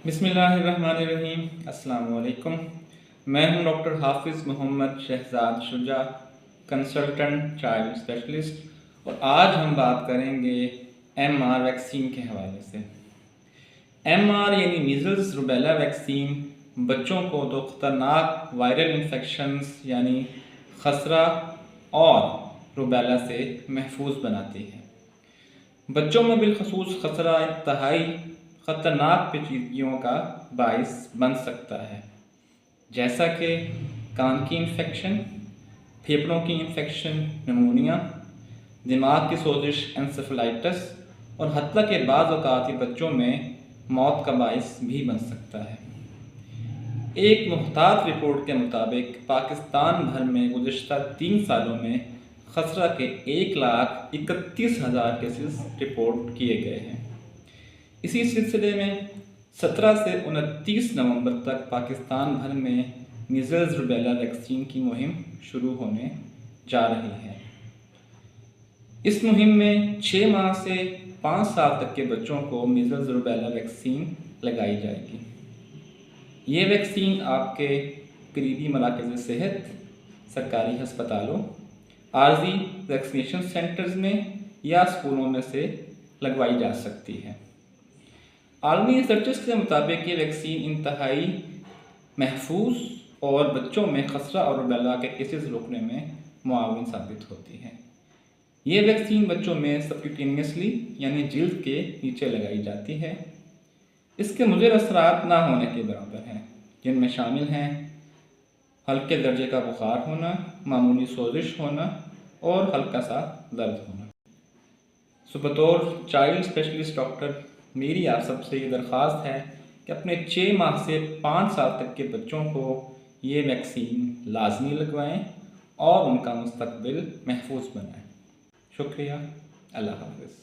बिस्मिल्लाहिर्रहमानिर्रहीम। अस्सलाम वालेकुम। मैं हूं doctor Hafiz Mohammad Shahzad Shuja, consultant child specialist, और आज हम बात करेंगे एमआर वैक्सीन के हवाले से। एमआर यानी मीज़ल्स रूबेला वैक्सीन बच्चों को दो ख़तरनाक वायरल इन्फेक्शंस यानी खसरा और रूबेला से महफूज बनाती है। बच्चों में बिलखसूस खसरा इंतहाई ख़तरनाक पेचीदगियों का बाइस बन सकता है, जैसा कि कान की इन्फेक्शन, फेफड़ों की इन्फेक्शन, निमोनिया, दिमाग की सोजिश एंसेफेलाइटिस और हत्ता के बाद औक़ात बच्चों में मौत का बाइस भी बन सकता है। एक मुहतात रिपोर्ट के मुताबिक पाकिस्तान भर में गुज़िश्ता 3 सालों में खसरा के 1,31,000 केसेस रिपोर्ट किए गए हैं। इसी सिलसिले में 17 से 29 नवंबर तक पाकिस्तान भर में मीज़ल्स रूबेला वैक्सीन की मुहिम शुरू होने जा रही है। इस मुहिम में 6 माह से 5 साल तक के बच्चों को मीज़ल्स रूबेला वैक्सीन लगाई जाएगी। ये वैक्सीन आपके करीबी मराकज़ सेहत, सरकारी हस्पतालों, आर्जी वैक्सीनेशन सेंटर्स में या स्कूलों में से लगवाई जा सकती है। आलमी रिसर्चर्स के मुताबिक ये वैक्सीन इंतहाई महफूज और बच्चों में खसरा और रूबेला के केसेस रोकने में मुआविन साबित होती है। ये वैक्सीन बच्चों में सबक्यूटेनियसली यानी जिल्द के नीचे लगाई जाती है। इसके मुज़र असरात ना होने के बराबर हैं, जिनमें शामिल हैं हल्के दर्जे का बुखार होना, मामूली सोजिश होना और हल्का सा दर्द होना। बतौर चाइल्ड स्पेशलिस्ट डॉक्टर मेरी आप सबसे ये दरख्वास्त है कि अपने 6 माह से 5 साल तक के बच्चों को ये वैक्सीन लाजमी लगवाएं और उनका मुस्तकबिल महफूज बनाएं। शुक्रिया। अल्लाह हाफ़िज़।